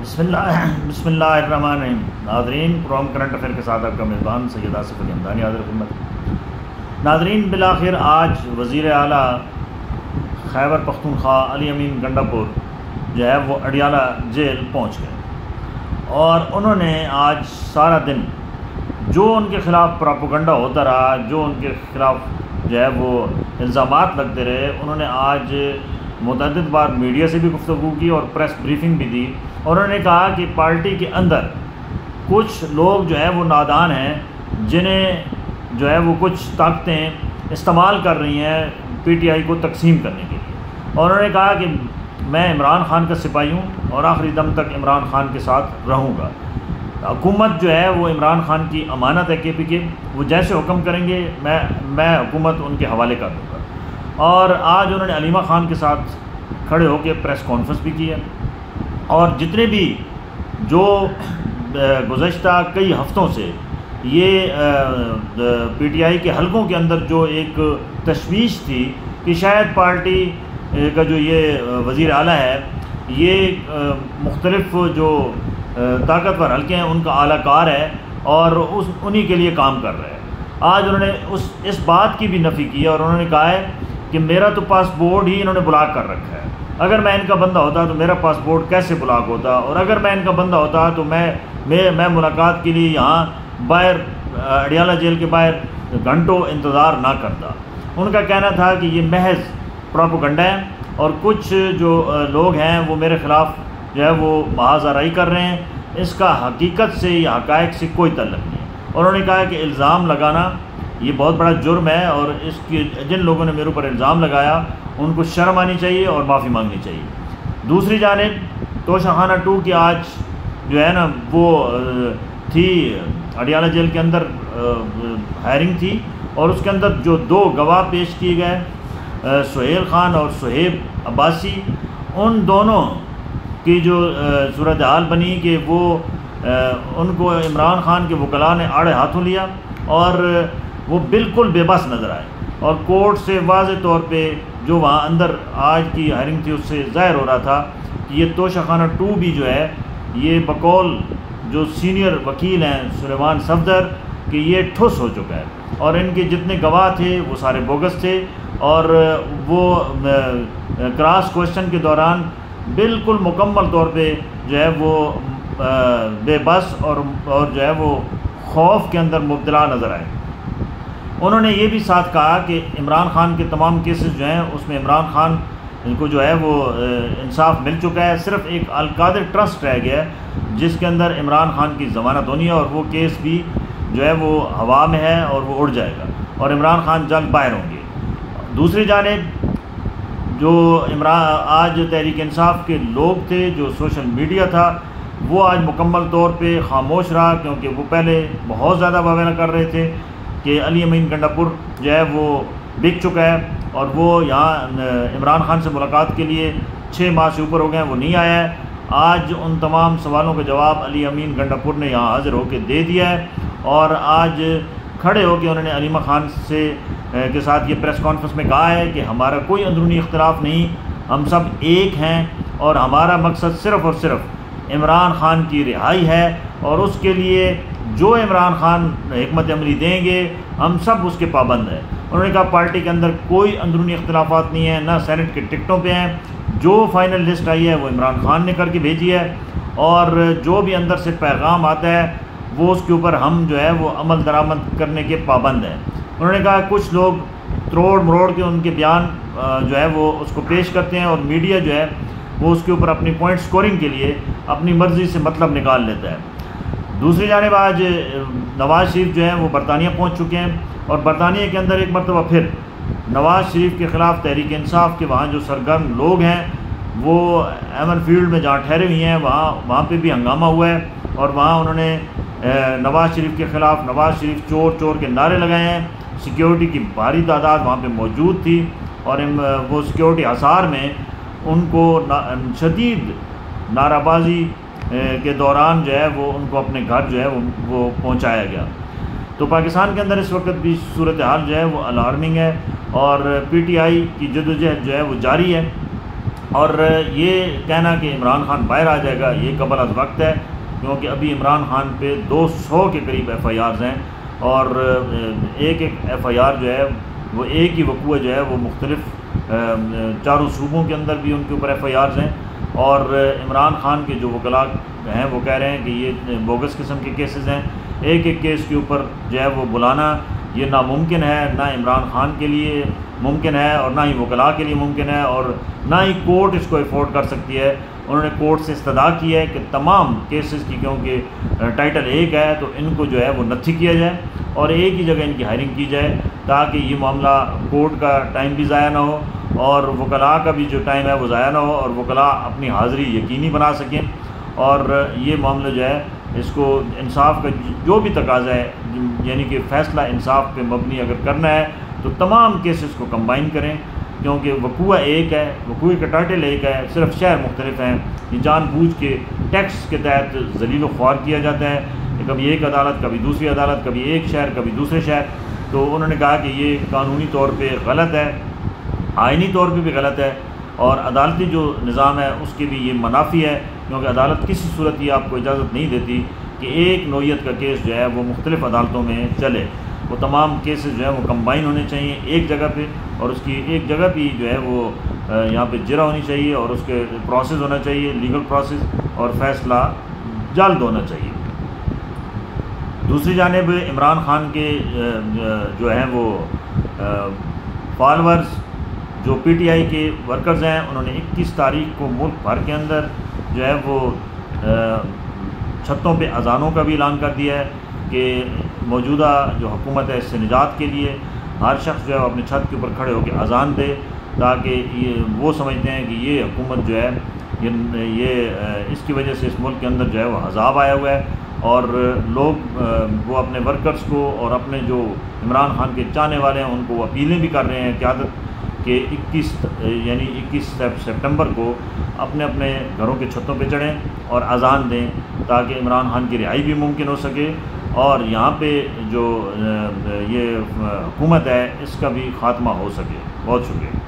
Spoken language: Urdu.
بسم اللہ الرحمن الرحیم۔ ناظرین، پروگرام کرنٹ افیئر کے ساتھ آپ کا میزبان سید آصف علی حمدانی حاضر خدمت۔ ناظرین، بالآخر آج وزیر اعلیٰ خیبر پختونخوا علی امین گنڈاپور جو ہے وہ اڈیالہ جیل پہنچ گئے، اور انہوں نے آج سارا دن جو ان کے خلاف پراپوگنڈا ہوتا رہا، جو ان کے خلاف جو ہے وہ الزامات لگتے رہے، انہوں نے آج متعدد بار میڈیا سے بھی گفتگو کی اور پریس بریفنگ بھی دی، اور انہوں نے کہا کہ پارٹی کے اندر کچھ لوگ جو ہے وہ نادان ہیں، جنہیں جو ہے وہ کچھ طاقتیں استعمال کر رہی ہیں پی ٹی آئی کو تقسیم کرنے کے لیے، اور انہوں نے کہا کہ میں عمران خان کا سپاہی ہوں اور آخری دم تک عمران خان کے ساتھ رہوں گا۔ حکومت جو ہے وہ عمران خان کی امانت ہے کے پی کے، وہ جیسے حکم کریں گے میں حکومت ان کے حوالے کر دوں گا۔ اور آج انہوں نے علیمہ خان کے ساتھ کھڑے ہو کے پریس کانفرنس بھی کی ہے، اور جتنے بھی جو گزشتہ کئی ہفتوں سے یہ پی ٹی آئی کے حلقوں کے اندر جو ایک تشویش تھی کہ شاید پارٹی کا جو یہ وزیر اعلیٰ ہے یہ مختلف جو طاقتور حلقے ہیں ان کا اعلیٰ کار ہے اور انہی کے لیے کام کر رہے ہیں، آج انہوں نے اس بات کی بھی نفی کی ہے، اور انہوں نے کہا ہے کہ میرا تو پاسپورٹ ہی انہوں نے بلاک کر رکھا ہے، اگر میں ان کا بندہ ہوتا تو میرا پاسپورٹ کیسے بلاک ہوتا، اور اگر میں ان کا بندہ ہوتا تو میں ملاقات کے لیے یہاں باہر اڈیالہ جیل کے باہر گھنٹوں انتظار نہ کرتا۔ ان کا کہنا تھا کہ یہ محض پروپیگنڈا ہے، اور کچھ جو لوگ ہیں وہ میرے خلاف جو ہے وہ محاذ آرائی کر رہے ہیں، اس کا حقیقت سے یا حقائق سے کوئی تعلق نہیں ہے۔ اور انہوں نے کہا کہ الزام لگانا یہ بہت بڑا جرم ہے، اور اس کی جن لوگوں نے میرے اوپر الزام لگایا ان کو شرم آنی چاہیے اور معافی مانگنی چاہیے۔ دوسری جانب توشہ خانہ 2 کی آج جو ہے نا وہ تھی اڈیالہ جیل کے اندر ہائرنگ تھی، اور اس کے اندر جو 2 گواہ پیش کیے گئے سہیل خان اور صہیب عباسی، ان دونوں کی جو صورتحال بنی کہ وہ ان کو عمران خان کے وکلاء نے آڑے ہاتھوں لیا اور وہ بالکل بے بس نظر آئے، اور کورٹ سے واضح طور پہ جو وہاں اندر آج کی ہائرنگ تھی اس سے ظاہر ہو رہا تھا کہ یہ توشہ خانہ 2 بھی جو ہے یہ بقول جو سینئر وکیل ہیں سلیمان صفدر کہ یہ ٹھوس ہو چکا ہے، اور ان کے جتنے گواہ تھے وہ سارے بوگس تھے، اور وہ کراس کوشچن کے دوران بالکل مکمل طور پہ جو ہے وہ بے بس اور جو ہے وہ خوف کے اندر مبتلا نظر آئے۔ انہوں نے یہ بھی ساتھ کہا کہ عمران خان کے تمام کیسز جو ہیں اس میں عمران خان کو جو ہے وہ انصاف مل چکا ہے، صرف ایک القادر ٹرسٹ رہ گیا ہے جس کے اندر عمران خان کی ضمانت ہونی ہے، اور وہ کیس بھی جو ہے وہ ہوا میں ہے اور وہ اڑ جائے گا، اور عمران خان جلد باہر ہوں گے۔ دوسری جانب جو آج تحریک انصاف کے لوگ تھے، جو سوشل میڈیا تھا، وہ آج مکمل طور پہ خاموش رہا، کیونکہ وہ پہلے بہت زیادہ واویلا کر رہے تھے کہ علی امین گنڈاپور جو ہے وہ بک چکا ہے، اور وہ یہاں عمران خان سے ملاقات کے لیے 6 ماہ سے اوپر ہو گئے ہیں، وہ نہیں آیا ہے۔ آج ان تمام سوالوں کا جواب علی امین گنڈاپور نے یہاں حاضر ہو کے دے دیا ہے، اور آج کھڑے ہو کے انہوں نے علیمہ خان کے ساتھ یہ پریس کانفرنس میں کہا ہے کہ ہمارا کوئی اندرونی اختلاف نہیں، ہم سب ایک ہیں، اور ہمارا مقصد صرف اور صرف عمران خان کی رہائی ہے، اور اس کے لیے جو عمران خان حکمت عملی دیں گے ہم سب اس کے پابند ہیں۔ انہوں نے کہا پارٹی کے اندر کوئی اندرونی اختلافات نہیں ہیں، نہ سینٹ کے ٹکٹوں پہ ہیں، جو فائنل لسٹ آئی ہے وہ عمران خان نے کر کے بھیجی ہے، اور جو بھی اندر سے پیغام آتا ہے وہ اس کے اوپر ہم جو ہے وہ عمل درآمد کرنے کے پابند ہیں۔ انہوں نے کہا کچھ لوگ تروڑ مروڑ کے ان کے بیان جو ہے وہ اس کو پیش کرتے ہیں، اور میڈیا جو ہے وہ اس کے اوپر اپنی پوائنٹ سکورنگ کے لیے اپنی مرضی سے مطلب نکال لیتا ہے۔ دوسری جانب آج نواز شریف جو ہیں وہ برطانیہ پہنچ چکے ہیں، اور برطانیہ کے اندر ایک مرتبہ پھر نواز شریف کے خلاف تحریک انصاف کے وہاں جو سرگرم لوگ ہیں وہ ایمن فیلڈ میں جہاں ٹھہرے ہوئے ہیں وہاں پہ بھی ہنگامہ ہوا ہے، اور وہاں انہوں نے نواز شریف کے خلاف نواز شریف چور چور کے نعرے لگائے ہیں۔ سیکیورٹی کی بھاری تعداد وہاں پہ موجود تھی، اور وہ سیکیورٹی حصار میں ان کو شدید نعرہ بازی کے دوران جو ہے وہ ان کو اپنے گھر جو ہے وہ پہنچایا گیا۔ تو پاکستان کے اندر اس وقت بھی صورتحال جو ہے وہ الارمنگ ہے، اور پی ٹی آئی کی جدوجہد جو ہے وہ جاری ہے۔ اور یہ کہنا کہ عمران خان باہر آ جائے گا یہ قبل از وقت ہے، کیونکہ ابھی عمران خان پہ 200 کے قریب ایف آئی آرز ہیں، اور ایک ایف آئی آر جو ہے وہ ایک ہی وقوع جو ہے وہ مختلف چاروں صوبوں کے اندر بھی ان کے اوپر ایف آئی آرز ہیں، اور عمران خان کے جو وکلاء ہیں وہ کہہ رہے ہیں کہ یہ بوگس قسم کے کیسز ہیں، ایک ایک کیس کے اوپر جو ہے وہ بلانا یہ ناممکن ہے، نہ عمران خان کے لیے ممکن ہے اور نہ ہی وکلاء کے لیے ممکن ہے، اور نہ ہی کورٹ اس کو افورڈ کر سکتی ہے۔ انہوں نے کورٹ سے استدعا کی ہے کہ تمام کیسز کی، کیونکہ ٹائٹل 1 ہے تو ان کو جو ہے وہ نتھی کیا جائے اور ایک ہی جگہ ان کی ہائرنگ کی جائے، تاکہ یہ معاملہ کورٹ کا ٹائم بھی ضائع نہ ہو اور وکلاء کا بھی جو ٹائم ہے وہ ضائع نہ ہو، اور وکلاء اپنی حاضری یقینی بنا سکیں، اور یہ معاملہ جو ہے اس کو انصاف کا جو بھی تقاضا ہے، یعنی کہ فیصلہ انصاف پہ مبنی اگر کرنا ہے تو تمام کیسز کو کمبائن کریں، کیونکہ وقوع ایک ہے، وقوع کا ٹائٹل 1 ہے، صرف شہر مختلف ہیں۔ یہ جان بوجھ کے ٹیکس کے تحت ذلیل و خوار کیا جاتا ہے، کبھی ایک عدالت کبھی دوسری عدالت، کبھی ایک شہر کبھی دوسرے شہر۔ تو انہوں نے کہا کہ یہ قانونی طور پہ غلط ہے، آئینی طور پہ بھی غلط ہے، اور عدالتی جو نظام ہے اس کے بھی یہ منافی ہے، کیونکہ عدالت کسی صورت یہ آپ کو اجازت نہیں دیتی کہ ایک نوعیت کا کیس جو ہے وہ مختلف عدالتوں میں چلے۔ وہ تمام کیسز جو ہے وہ کمبائن ہونے چاہیے ایک جگہ پہ، اور اس کی ایک جگہ پہ جو ہے وہ یہاں پہ جرا ہونی چاہیے، اور اس کے پروسیس ہونا چاہیے، لیگل پروسیس، اور فیصلہ جلد ہونا چاہیے۔ دوسری جانب عمران خان کے جو ہیں وہ فالورز جو پی ٹی آئی کے ورکرز ہیں، انہوں نے 21 تاریخ کو ملک بھر کے اندر جو ہے وہ چھتوں پہ اذانوں کا بھی اعلان کر دیا ہے کہ موجودہ جو حکومت ہے اس سے نجات کے لیے ہر شخص جو ہے وہ اپنے چھت کے اوپر کھڑے ہو کے اذان دے، تاکہ یہ وہ سمجھتے ہیں کہ یہ حکومت جو ہے یہ اس کی وجہ سے اس ملک کے اندر جو ہے وہ عذاب آیا ہوا ہے، اور لوگ وہ اپنے ورکرز کو اور اپنے جو عمران خان کے چاہنے والے ہیں ان کو وہ اپیلیں بھی کر رہے ہیں قیادت کہ 21 سپٹمبر کو اپنے اپنے گھروں کے چھتوں پہ چڑھیں اور اذان دیں، تاکہ عمران خان کی رہائی بھی ممکن ہو سکے، اور یہاں پہ جو یہ حکومت ہے اس کا بھی خاتمہ ہو سکے۔ بہت شکریہ۔